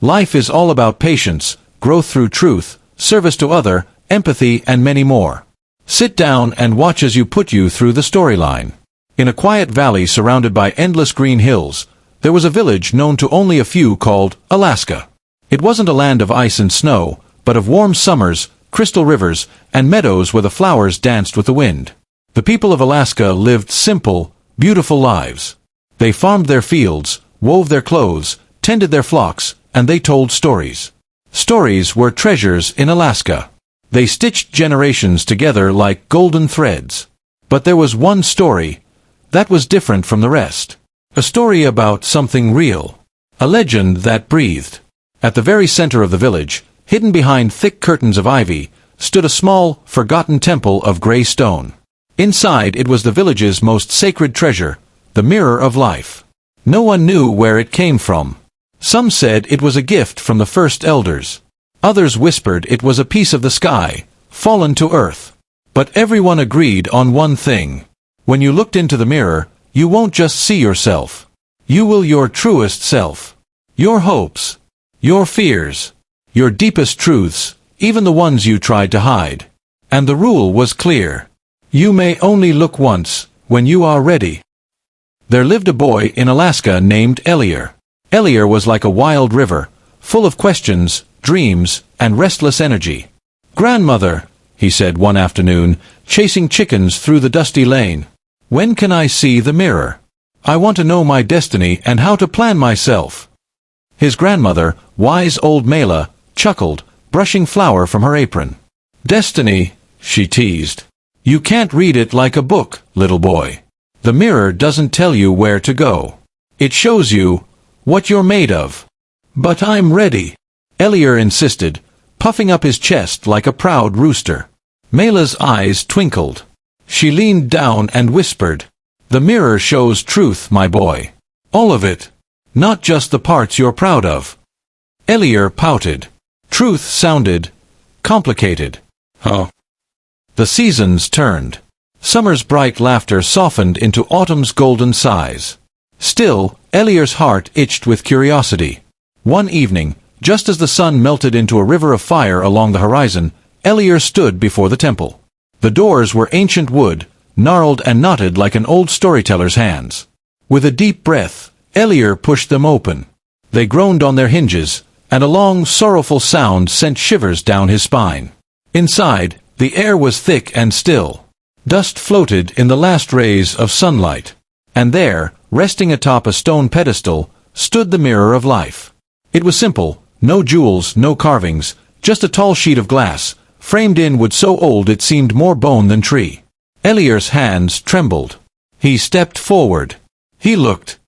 Life is all about patience, growth through truth, service to other, empathy, and many more. Sit down and watch as you put you through the storyline. In a quiet valley surrounded by endless green hills, there was a village known to only a few called Alaska. It wasn't a land of ice and snow, but of warm summers, crystal rivers, and meadows where the flowers danced with the wind. The people of Alaska lived simple, beautiful lives. They farmed their fields, wove their clothes, tended their flocks, and they told stories. Stories were treasures in Alaska. They stitched generations together like golden threads. But there was one story that was different from the rest. A story about something real. A legend that breathed. At the very center of the village, hidden behind thick curtains of ivy, stood a small, forgotten temple of gray stone. Inside it was the village's most sacred treasure, the mirror of life. No one knew where it came from. Some said it was a gift from the first elders. Others whispered it was a piece of the sky, fallen to earth. But everyone agreed on one thing. When you looked into the mirror, you won't just see yourself. You will your truest self. Your hopes. Your fears. Your deepest truths, even the ones you tried to hide. And the rule was clear. You may only look once, when you are ready. There lived a boy in Alaska named Elier. Elier was like a wild river, full of questions, dreams, and restless energy. "Grandmother," he said one afternoon, chasing chickens through the dusty lane, "when can I see the mirror? I want to know my destiny and how to plan myself." His grandmother, wise old Mela, chuckled, brushing flour from her apron. "Destiny," she teased. "You can't read it like a book, little boy. The mirror doesn't tell you where to go. It shows you what you're made of." "But I'm ready," Elier insisted, puffing up his chest like a proud rooster. Mela's eyes twinkled. She leaned down and whispered, "The mirror shows truth, my boy. All of it. Not just the parts you're proud of." Elier pouted. Truth sounded complicated. Huh? The seasons turned. Summer's bright laughter softened into autumn's golden sighs. Still, Elier's heart itched with curiosity. One evening, just as the sun melted into a river of fire along the horizon, Elier stood before the temple. The doors were ancient wood, gnarled and knotted like an old storyteller's hands. With a deep breath, Elier pushed them open. They groaned on their hinges, and a long, sorrowful sound sent shivers down his spine. Inside, the air was thick and still. Dust floated in the last rays of sunlight. And there, resting atop a stone pedestal, stood the mirror of life. It was simple, no jewels, no carvings, just a tall sheet of glass, framed in wood so old it seemed more bone than tree. Elier's hands trembled. He stepped forward. He looked.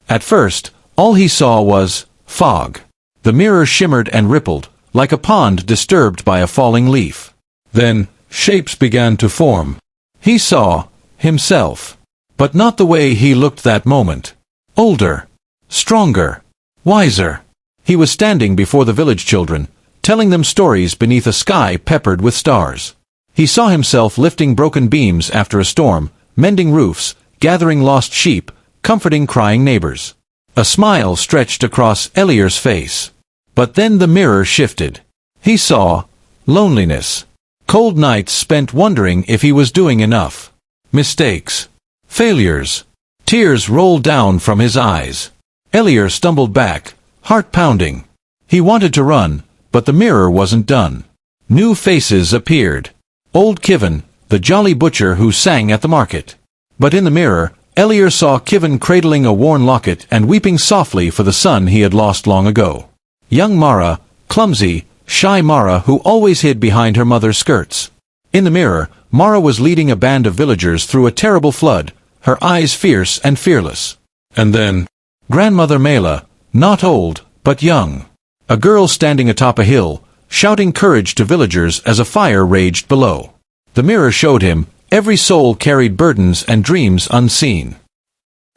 At first, all he saw was fog. The mirror shimmered and rippled, like a pond disturbed by a falling leaf. Then, shapes began to form. He saw himself. But not the way he looked that moment. Older. Stronger. Wiser. He was standing before the village children, telling them stories beneath a sky peppered with stars. He saw himself lifting broken beams after a storm, mending roofs, gathering lost sheep, comforting crying neighbors. A smile stretched across Elier's face. But then the mirror shifted. He saw loneliness. Cold nights spent wondering if he was doing enough. Mistakes. Failures. Tears rolled down from his eyes. Elier stumbled back, heart pounding. He wanted to run, but the mirror wasn't done. New faces appeared. Old Kivin, the jolly butcher who sang at the market. But in the mirror, Elier saw Kivin cradling a worn locket and weeping softly for the son he had lost long ago. Young Mara, clumsy, shy Mara who always hid behind her mother's skirts. In the mirror, Mara was leading a band of villagers through a terrible flood, her eyes fierce and fearless. And then, Grandmother Mela, not old, but young. A girl standing atop a hill, shouting courage to villagers as a fire raged below. The mirror showed him, every soul carried burdens and dreams unseen.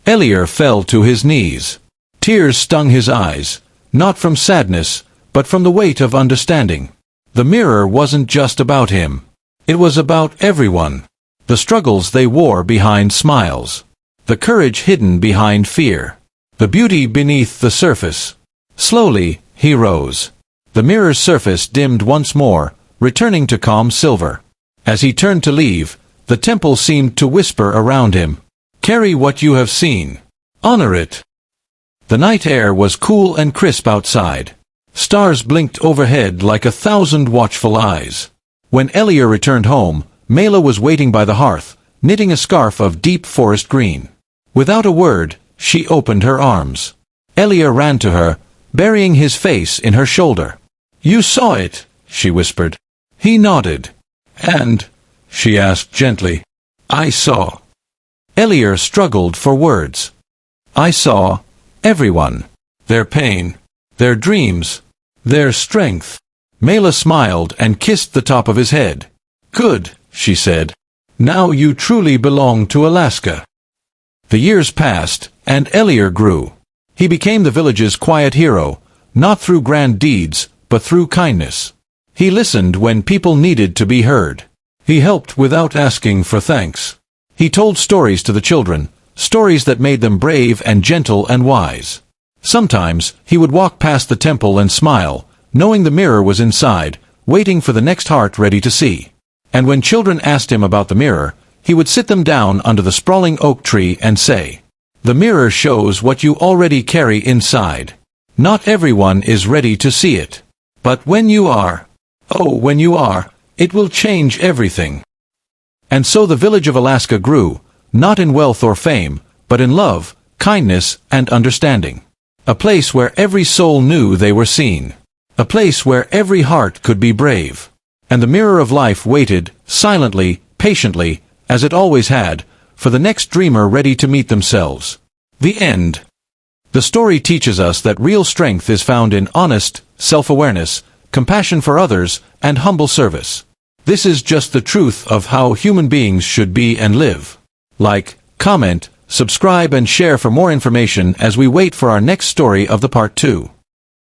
Elier fell to his knees. Tears stung his eyes, not from sadness, but from the weight of understanding. The mirror wasn't just about him. It was about everyone. The struggles they wore behind smiles. The courage hidden behind fear. The beauty beneath the surface. Slowly, He rose. The mirror's surface dimmed once more, returning to calm silver. As he turned to leave, the temple seemed to whisper around him. Carry what you have seen. Honor it. The night air was cool and crisp outside. Stars blinked overhead like 1,000 watchful eyes. When Elia returned home, Mela was waiting by the hearth, knitting a scarf of deep forest green. Without a word, she opened her arms. Elia ran to her, burying his face in her shoulder. You saw it, she whispered. He nodded. And, she asked gently, I saw. Elia struggled for words. I saw everyone. Their pain, their dreams, their strength. Mela smiled and kissed the top of his head. Good, she said. Now you truly belong to Alaska. The years passed, and Elia grew. He became the village's quiet hero, not through grand deeds, but through kindness. He listened when people needed to be heard. He helped without asking for thanks. He told stories to the children, stories that made them brave and gentle and wise. Sometimes, he would walk past the temple and smile, knowing the mirror was inside, waiting for the next heart ready to see. And when children asked him about the mirror, he would sit them down under the sprawling oak tree and say, The mirror shows what you already carry inside. Not everyone is ready to see it. But when you are, oh, when you are, it will change everything. And so the village of Alaska grew, not in wealth or fame, but in love, kindness, and understanding. A place where every soul knew they were seen. A place where every heart could be brave. And the mirror of life waited, silently, patiently, as it always had, for the next dreamer ready to meet themselves. The end. The story teaches us that real strength is found in honest self-awareness, compassion for others, and humble service. This is just the truth of how human beings should be and live. Like, comment, subscribe and share for more information as we wait for our next story of the part 2.